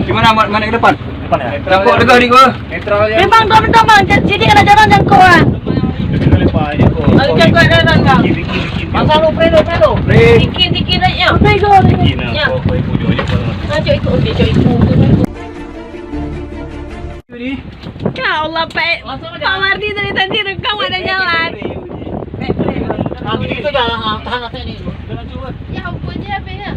Gimana mana ke depan? Depan ya. Jangkau dekat adik gua. Netral aja. Memang dua bang, jadi ada jalan jangkau ah. Lepas aja kok. Kalau jangkau jalan bang. Masa lu predo. Dikit aja. Prego. Ya. Kok ibu jo aja kalau. Cok ikut dia cok ikut. Ya Allah, Pak. Pak Mardi tadi rekam ada jalan. Nah, gitu jangan tahan ini. Ya ampun ya, Pak ya.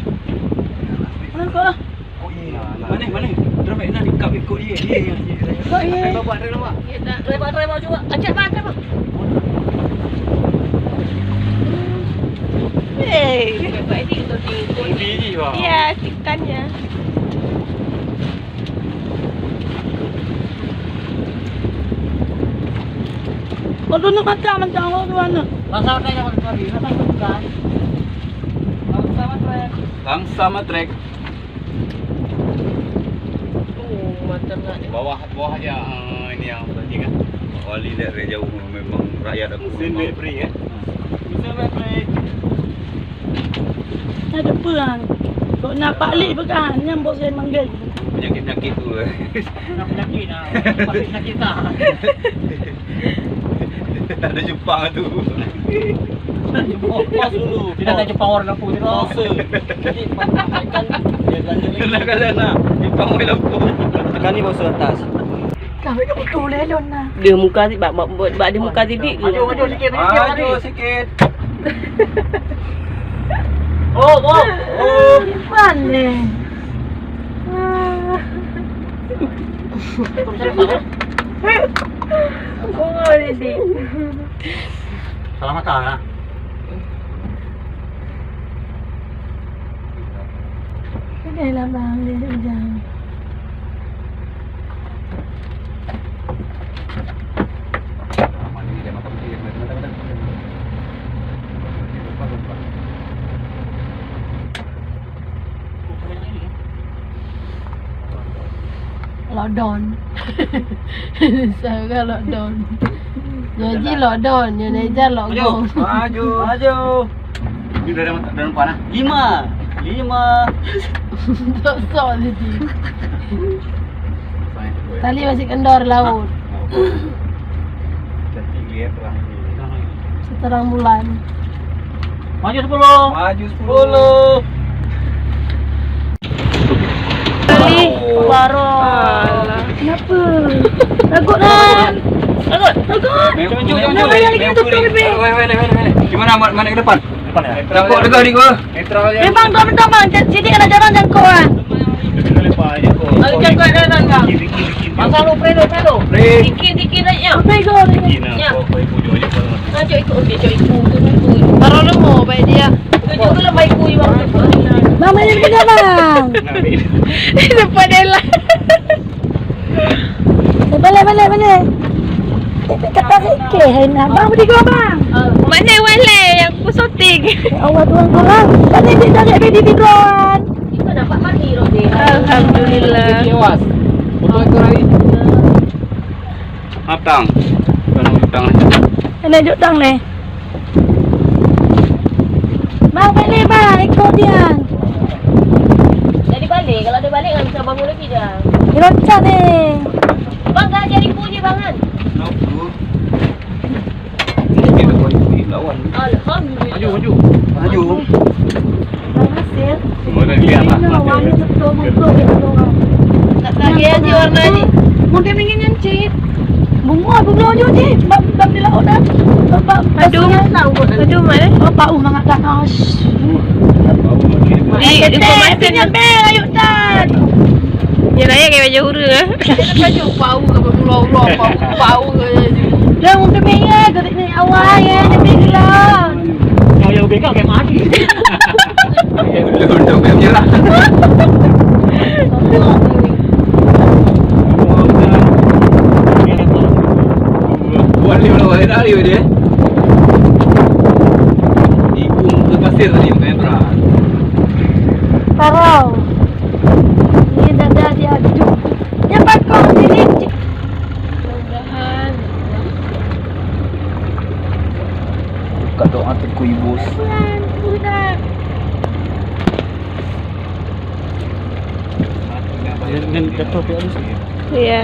Mana? Ramai nak dikap ikut dia. Bawa rem. Reba juga. Acak bang. Baik ini untuk Biji bang. Iya, ikannya. Kalau nak macam tu mana? Masa tanya lagi. Masa bukan. Bangsa matrek. Macam nak. Bawah aja ini yang berarti kan. Wali dari jauh memang rakyat aku. Sendiri free ya. Sendiri free. Ada perang. Kau nak balik pekan, yang bos saya manggil. Penyakit tu. Nak penyakit ah. Pasti penyakit tak. Ada Jepang tu. Pos dulu. Tidak ada Jepang orang lampu ni. Pose. Jadi pakai Kena. Jepang main lampu. Tekan ni bawah atas. Kau itu betul lelon lah. Dia muka si bak dia muka sidik ke? Maju sikit. Maju sikit. Oh. Ipan ni. Oh, ini. Selamat lah. Ini lah bang, dia hujan. Lockdown. Saya lockdown. Jadi lockdown, Indonesia lockdown. Maju. Ini dalam mana? 5. Sok jadi. Tali masih kendor laut. Seterang bulan. Maju 10. Maju 10. Tali baru. Kenapa? Takut kan? Takut. Gimana mana ke depan? Depan ya. Jangkau dekat adik gua. Netral aja. Memang dua bang, jadi ada jalan jangkau ah. Lepas aja kok. Kalau jangkau jalan bang. Masa lu predo. Dikit aja. Prego. Ya. Kok ibu jo aja kalau. Cok ikut dia cok ikut. Taruh lemo baik dia. Tujuh kalau baik kui bang. Bang mana juga bang? Depan dia lah. Balik. Kata sikit nak bang bertiga bang. Mana wale yang aku syuting? Allah Tuhan tolong. Tadi dia tarik baby drone. Kita dapat mati roh dia. Alhamdulillah. Tewas. Foto ekor hari. Matang. Tang. Ini juk tang ni. Bang balik bang, ikut dia. Jadi balik, kalau dia balik kan bisa bangun lagi dah. Dia loncat ni. Bang tak jadi puji bangan. Lawan. Alhamdulillah. Maju. Bang hasil. Boleh lihat lah. Ini warna betul betul gitu. Tak lagi aja warna ni. Mungkin ingin nyancit. Bunga aja ni. Bab di laut dah. Aduh mana? Bapak mangat dah. Informasi ni. Ayo dan. Dia layak kayak baju hura ah. Baju bau ke berulang-ulang bau ke. Dia mungkin mengat dekat ni awal ya, dia bilang. Yang begal kayak mati. Untuk menyerah. Buat dia dari dia. Ikung ke pasir tadi kamera. Parau. Ini dada dia aduk. Yang bakal sini. Mudah-mudahan. Kat doa tu ku ibu. Bulan. Dengan jatuh dia harus. Iya.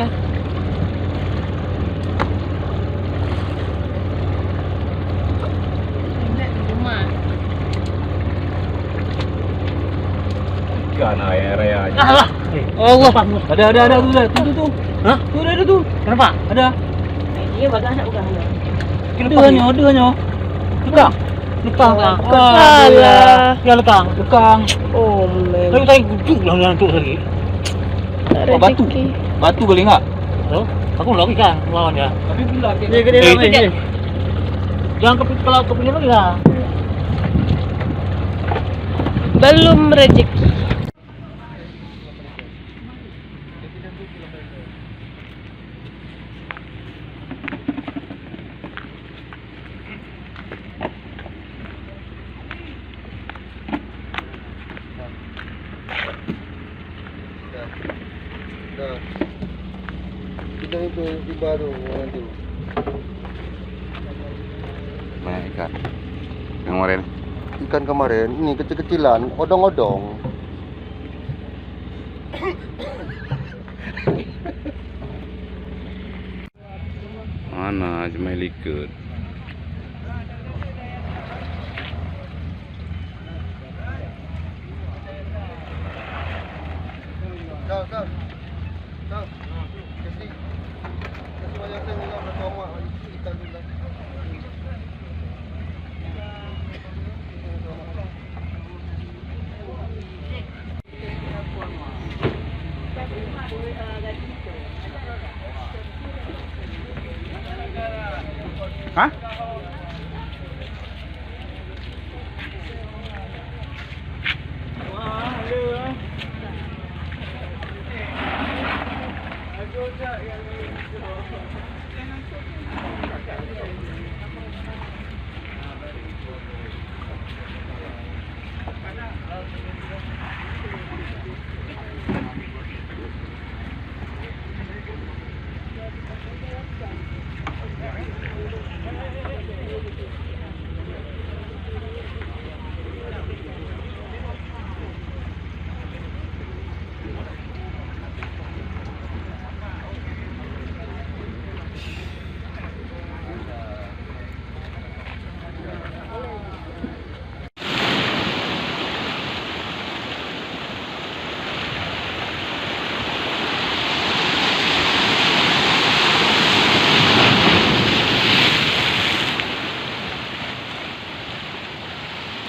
Ikan air aja. Allah. Allah. Ada tuh. Hah? Tuh ada tuh. Kenapa? Ada. Iya, bagas bukan. Ada nyo. Lekang. Alah. Ya lekang. Oh, Tapi saya guduk lah untuk lagi. Batu. Batu kali enggak? Oh, aku lagi kan lawan ya. Tapi bila Dia gede lagi. Jangan kalau kepilih lagi lah. belum rezeki. Dah. Kita itu di baru orang tu. banyak ikan. Yang kemarin. Ikan kemarin ini kecil-kecilan, odong-odong. Mana cuma likur. Dah. Kasi banyak saya nak bertoma ikan dulu. Hah?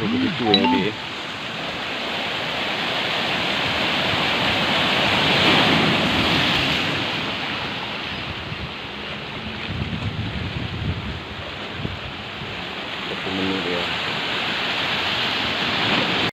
Begitu ya dia. Satu menit ya.